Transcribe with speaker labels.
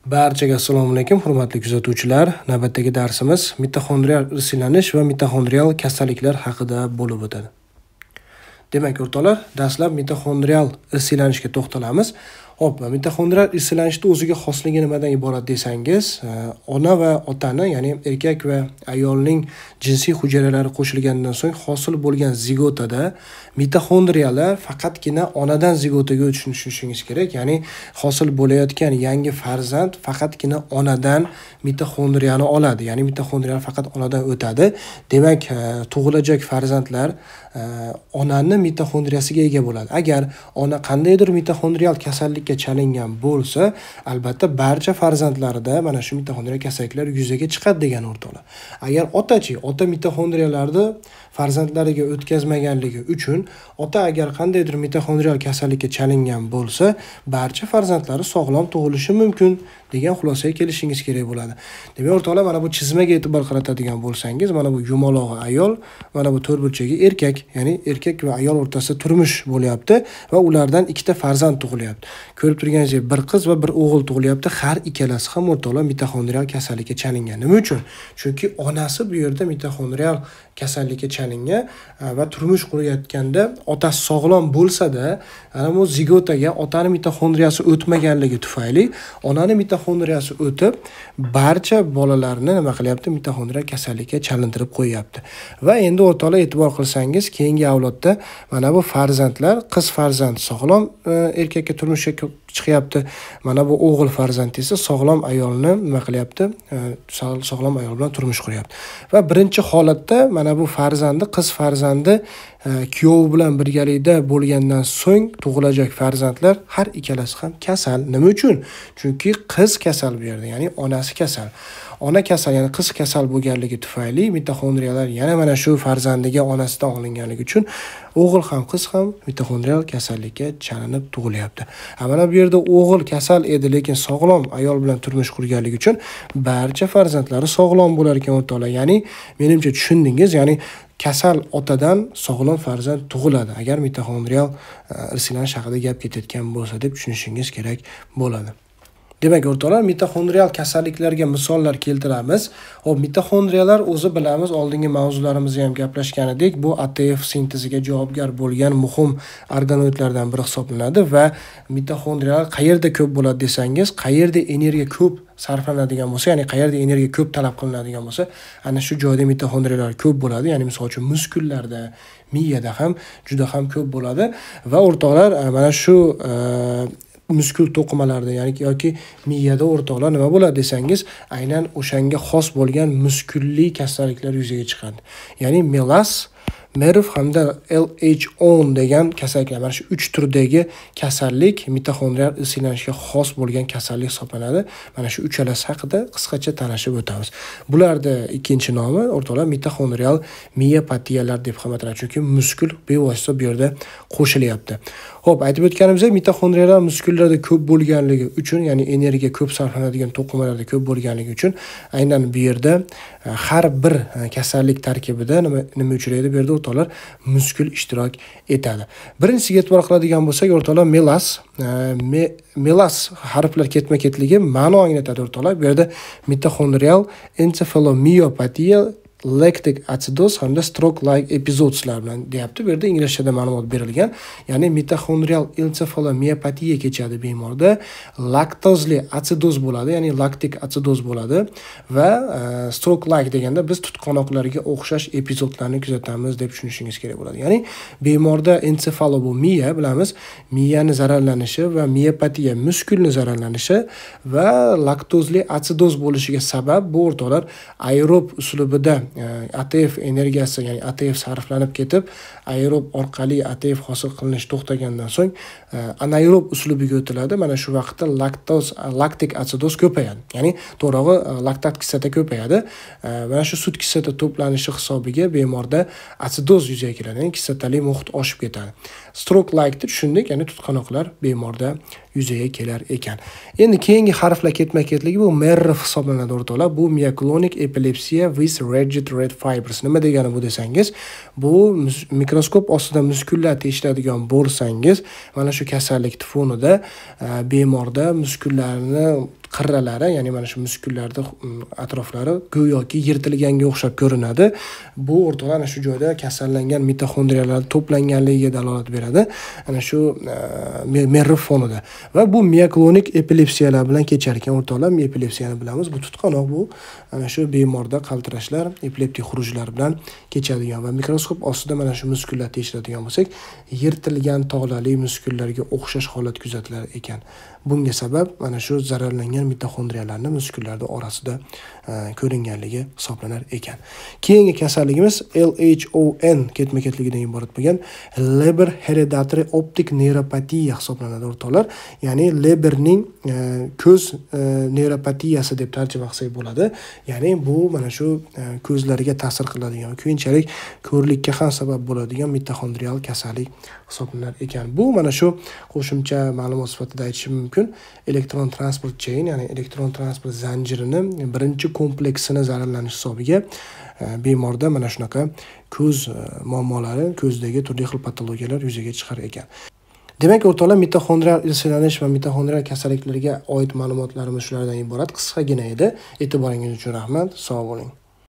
Speaker 1: Barchaga assalomu alaykum, hurmatli kuzatuvchilar. Navbatdagi darsimiz mitoxondrial irsilanish va mitoxondrial kasalliklar haqida bo'lib o'tadi. Demak, o'rtoqlar, dastlab mitoxondrial irsilanishga to'xtalamiz. Hop, mitoxondrial irsilanishning o'ziga xosligi nimadan iborat desangiz, ona va otani, ya'ni erkak va ayolning jinsiy hujayralari qo'shilgandan so'ng hosil bo'lgan zigotada mitoxondriyalar faqatgina onadan zigotaga o'tishini tushunishingiz kerak. Ya'ni hosil bo'layotgan yangi farzand faqatgina onadan mitoxondriyani oladi. Ya'ni mitoxondriyalar faqat onadan o'tadi. Demak, tug'ilajak farzandlar onani mitoxondriyasiga ega bo'ladi. Agar ona qandaydir mitoxondrial kasallikka chalingan bo'lsa, albatta barcha farzandlarida mana shu mitoxondrial kasalliklar yuzaga chiqadi degan o'rtoqlar. Agar ota mitoxondriyalarni farzandlariga o'tkazmaganligi uchun ota agar qandaydir mitoxondrial kasallikka chalingan bo'lsa, barcha farzandlari sog'lom tug'ilishi mumkin degan xulosaga kelishingiz kerak bo'ladi. Demak, o'rtoqlar, mana bu chizmaga e'tibor qaratadigan bo'lsangiz, mana bu yumolog'i ayol, mana bu to'rtburchagi erkak, ya'ni erkak va ayol o'rtasida turmush bo'lyapti va ulardan ikkita farzand tug'ilyapti. Ko'rib turganingizdek, bir qiz va bir o'g'il tug'ilyapti. Har ikkalasi ham o'rtoqlar mitoxondrial kasallikka chalingan. Nima uchun? Chunki onasi bu yerda mitoxondrial kasallikka chalingan va turmush qurayotganda otasi sog'lom bo'lsa-da, ana bu zigotaga otani mitoxondriyasi o'tmaganligi tufayli onani mitoxondriyasi o'tib, barcha bolalarni nima qilyapti? Mitoxondrial kasallikka chalintirib qo'yapti. Va endi o'rtoqlar, e'tibor qilsangiz, keyingi avlodda mana bu farzandlar, qiz farzand sog'lom erkakka turmushga chiqyapti. Mana bu o'g'il farzand esa sog'lom ayolni nima qilyapti? Sog'lom ayol bilan turmush quryapti. Va birinchi holatda mana bu farzandi, qiz farzandi kuyovi bilan birgalikda bo'lgandan so'ng tug'ilajak farzandlar har ikkalasi ham kasal. Nima uchun? Chunki qiz kasal bu yerda, ya'ni onasi kasal. Ona kasal, ya'ni qiz kasal bo'lganligi tufayli mitoxondriyalar yana mana shu farzandiga onasidan olinganligi uchun o'g'il ham qiz ham mitoxondrial kasallikka chalinib tug'ilyapti. Mana bu yerda o'g'il kasal edi, lekin sog'lom ayol bilan turmush qurganligi uchun barcha farzandlari sog'lom bo'lar ekan o'rtoqlar. Ya'ni menimcha tushundingiz, ya'ni kasal otadan sog'lom farzand tug'iladi agar mitoxondrial irsilanish haqida gap ketayotgan bo'lsa deb tushunishingiz kerak bo'ladi. Demak, o'rtoqlar, mitoxondrial kasalliklarga misollar keltiramiz. Mitoxondriyalar o'zi bilamiz, oldingi mavzularimizda ham gaplashgan edik, bu ATF sinteziga javobgar bo'lgan muhim organoidlardan biri hisoblanadi va mitoxondriyalar qayerda ko'p bo'ladi desangiz, qayerda energiya ko'p sarflanadigan bo'lsa, ya'ni qayerda energiya ko'p talab qilinadigan bo'lsa, ana shu joyda mitoxondriyalar ko'p bo'ladi. Ya'ni misol uchun muskullarda, miyada ham juda ham ko'p bo'ladi va o'rtoqlar, mana shu muskul to'qimalarda, ya'ni yoki miyada o'rtoqlar nima bo'ladi desangiz, aynan o'shanga xos bo'lgan muskulli kasalliklar yuzaga chiqadi. Ya'ni melas, nerv hamda LH10 degan kasalliklar, mana shu 3 turdagi kasallik mitoxondrial irsilanishga xos bo'lgan kasallik hisoblanadi. Mana shu uchalasi haqida qisqacha tanishib o'tamiz. Bularda ikkinchi nomi o'rtoqlar mitoxondrial miyopatiyalar deb ham ataladi, chunki muskul bevosita bu yerda qo'shilyapti. Xo'p, aytib o'tganimizda mitoxondriyalar muskullarda ko'p bo'lganligi uchun, ya'ni energiya ko'p sarflanadigan to'qimalarda ko'p bo'lganligi uchun aynan bu yerda har bir kasallik tarkibida nima uchraydi bu yerda o'rtoqlar? Muskul ishtirok etadi. Birinchisiga e'tibor qiladigan bo'lsak, o'rtoqlar, melas harflar ketma-ketligi ma'no anglatadi o'rtoqlar. Bu yerda mitoxondrial encephalomyopatiya, lactic acidoz hamda stroke-like epizodslar bilan deyapti. Bu yerda inglizchada ma'lumot berilgan. Ya'ni mitoxondrial encephalomyopatiya kechadi bemorda, laktozli acidoz bo'ladi, ya'ni laktik acidoz bo'ladi va stroke-like deganda biz tutqanoqlarga o'xshash epizodlarni kuzatamiz deb tushunishingiz kerak bo'ladi. Ya'ni bemorda ensefalo bu miya, bilamiz, miyani zararlanishi va miyopatiya muskulni zararlanishi va laktozli acidoz bo'lishiga sabab bu o'rtoqlar aerob uslubida ATF energiyasi, ya'ni ATF sarflanib ketib, aerob orqali ATF hosil qilinish to'xtagandan so'ng anaerob uslubiga o'tiladi. Mana shu vaqtda laktik acidoz ko'payadi. Ya'ni to'g'rig'i laktat kislota ko'payadi. Mana shu sut kislota to'planishi hisobiga bemorda acidoz yuzaga keladi. Ya'ni kislotali muhit oshib ketadi. Stroke like tushundik, ya'ni tutqanoqlar bemorda yuzaga kelar ekan. Endi keyingi harflar ketma-ketligi bu MERV hisoblanadi o'rtoqlar. Bu myoclonic epilepsy with rigid red fibers. Nima degani bu desangiz, bu mikroskop ostida muskullar tekshiradigan bo'lsangiz, mana shu kasallik fonida bemorda muskullarni qirralari, ya'ni mana shu muskullarda atroflari go'yoki yirtilganga o'xshab ko'rinadi. Bu o'rtoqlar ana shu joyda kasallangan mitoxondriyalar to'planganligiga dalolat beradi. Ana shu nerv fonida. Va bu mioklonik epilepsiyalar bilan kechar ekan o'rtoqlar. Epilepsiyani bilamiz, bu tutqanoq, bu ana shu bemorda qaltirashlar, epileptik xurujlar bilan kechadigan va mikroskop ostida mana shu muskullarni tekshiradigan bo'lsak, yirtilgan tog'larli muskullarga o'xshash holat kuzatilar ekan. Bunga sabab mana shu zararlangan mitoxondriyalarning muskullarda orasida ko'ringanligi hisoblanar ekan. Keyingi kasalligimiz LHON ketma-ketligidan iborat bo'lgan Leber hereditary optic neuropatiya hisoblanadi o'rtoqlar. Ya'ni Leberning ko'z neuropatiyasi deb tarjima qilsak bo'ladi. Ya'ni bu mana shu ko'zlarga ta'sir qiladigan, keyinchalik ko'rlikka ham sabab bo'ladigan mitoxondrial kasallik hisoblanar ekan. Bu mana shu qo'shimcha ma'lumot sifatida aytishim mumkin. Elektron transport chain, ya'ni elektron transport zanjirini birinchi kompleksini zararlanish hisobiga bemorda mana shunaqa ko'z muammolari, ko'zdagi turli xil patologiyalar yuzaga chiqar ekan. Demak, o'rtoqlar, mitoxondrial irsilanish va mitoxondrial kasalliklarga oid ma'lumotlarimiz shulardan iborat qisqagina edi. E'tiboringiz uchun rahmat. Sog' bo'ling.